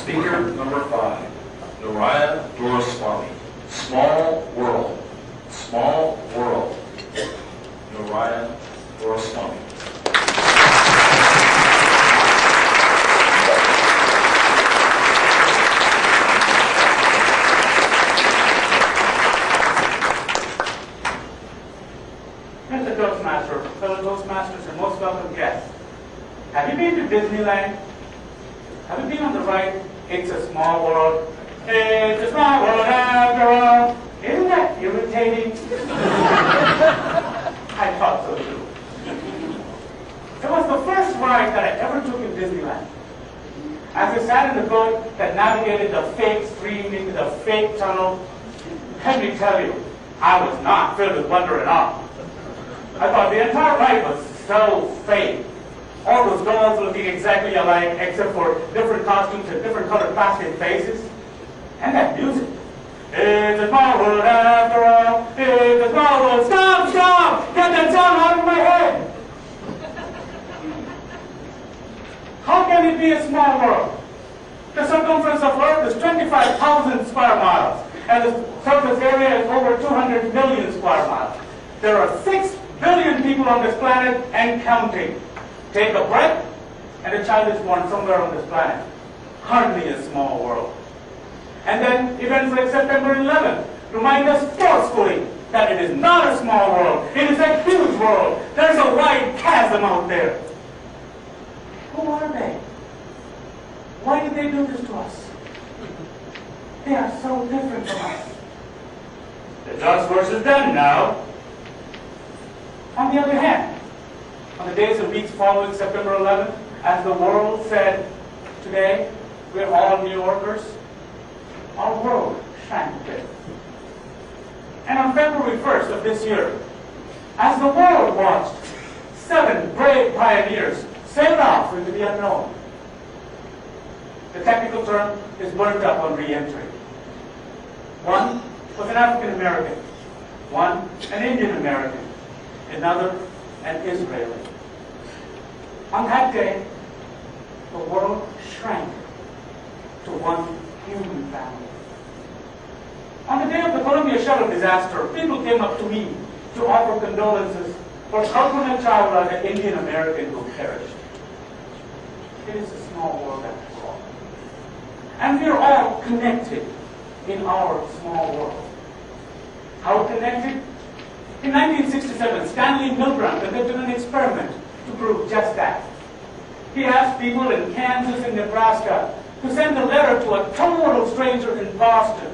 Speaker number 5, Naraya Doraiswamy. Small world. Small world. Naraya Doraiswamy. Mr. Toastmaster, fellow Toastmasters, and most welcome guests. Have you been to Disneyland? Have you been on the ride, It's a Small World? It's a small world after all. Isn't that irritating? I thought so too. It was the first ride that I ever took in Disneyland. As I sat in the boat that navigated the fake stream into the fake tunnel, let me tell you, I was not filled with wonder at all. I thought the entire ride was so fake. All those dolls looking exactly alike, except for different costumes and different colored plastic faces. And that music. It's a small world after all. It's a small world. Stop, stop! Get that song out of my head! How can it be a small world? The circumference of Earth is 25,000 square miles, and the surface area is over 200 million square miles. There are 6 billion people on this planet and counting. Take a breath, and a child is born somewhere on this planet. Hardly a small world. And then events like September 11th remind us forcefully that it is not a small world. It is a huge world. There's a wide chasm out there. Who are they? Why did they do this to us? They are so different from us. The just work is done now. On the other hand, on the days and weeks following September 11th, as the world said, today, we're all New Yorkers, our world shrank a bit. And on February 1st of this year, as the world watched 7 brave pioneers sail off into the unknown, the technical term is burnt up on re-entry. One was an African American, one an Indian American, another an Israeli. On that day, the world shrank to one human family. On the day of the Columbia Shuttle disaster, people came up to me to offer condolences for Kalpana Chawla, the Indian American who perished. It is a small world after all. And we are all connected in our small world. How connected? In 1967, Stanley Milgram conducted an experiment to prove just that. He asked people in Kansas and Nebraska to send a letter to a total stranger in Boston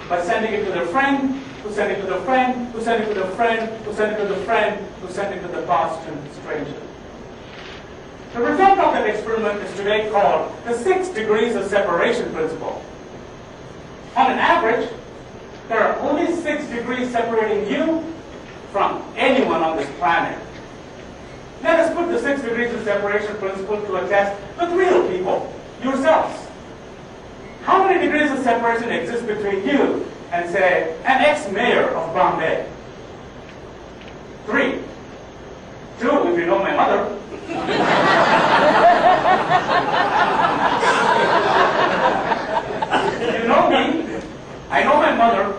by sending it to their friend, who sent it to their friend, who sent it to their friend, who sent it to the friend, who sent it to the Boston stranger. The result of that experiment is today called the 6 degrees of separation principle. On an average, there are only 6 degrees separating you from anyone on this planet. Let us put the 6 degrees of separation principle to a test with real people, yourselves. How many degrees of separation exist between you and, say, an ex-mayor of Bombay? 3. 2, if you know my mother. You know me. I know my mother,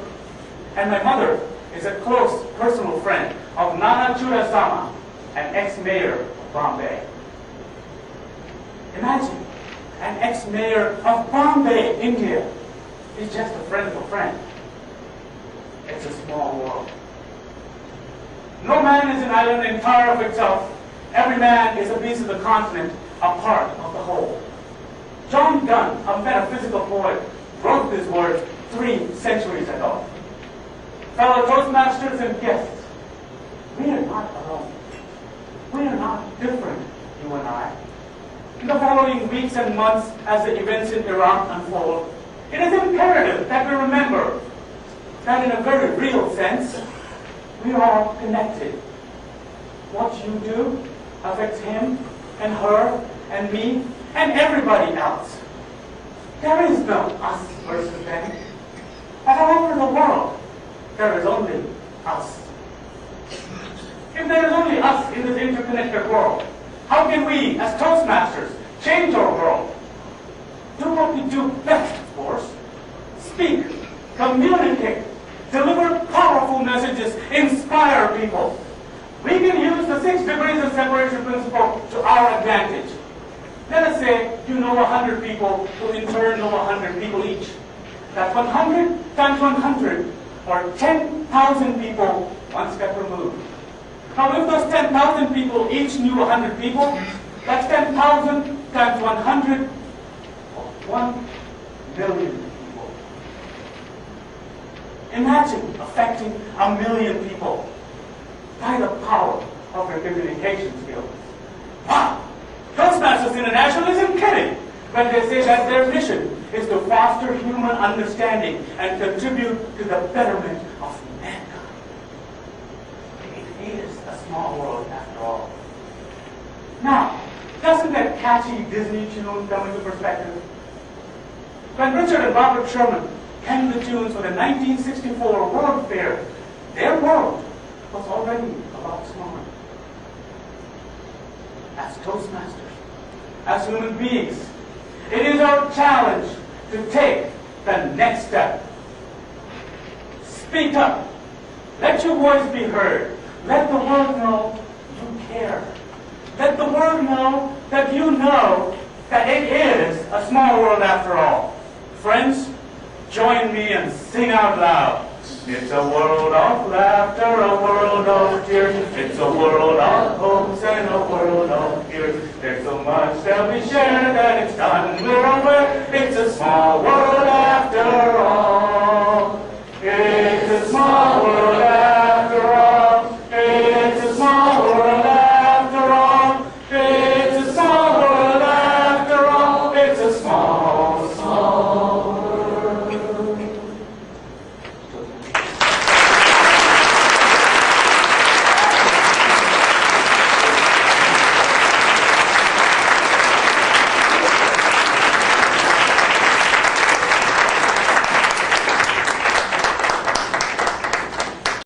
and my mother is a close personal friend of Nana Chudasama, an ex-mayor of Bombay. Imagine, an ex-mayor of Bombay, India, is just a friend of a friend. It's a small world. No man is an island entire of itself. Every man is a piece of the continent, a part of the whole. John Donne, a metaphysical poet, wrote these words 3 centuries ago. Fellow Toastmasters and guests, we are not alone. We are not different, you and I. In the following weeks and months, as the events in Iran unfold, it is imperative that we remember that in a very real sense, we are all connected. What you do affects him and her and me and everybody else. There is no us versus them. All over the world, there is only us. If there is only us in this interconnected world, how can we, as Toastmasters, change our world? Do you know 100 people who in turn know 100 people each. That's 100 times 100, or 10,000 people one step removed. Now, if those 10,000 people each knew 100 people, that's 10,000 times 100, 1 million people. Imagine affecting 1 million people by the power of their communication skills. Wow! Toastmasters International isn't kidding when they say that their mission is to foster human understanding and contribute to the betterment of mankind. It is a small world after all. Now, doesn't that catchy Disney tune come into perspective? When Richard and Robert Sherman penned the tunes for the 1964 World Fair, their world was already a lot smaller. As Toastmasters, as human beings, it is our challenge to take the next step. Speak up. Let your voice be heard. Let the world know you care. Let the world know that you know that it is a small world after all. Friends, join me and sing out loud. It's a world of laughter, a world of tears. It's a world of hopes and a world of fears. There's so much that we share that it's done. We're aware.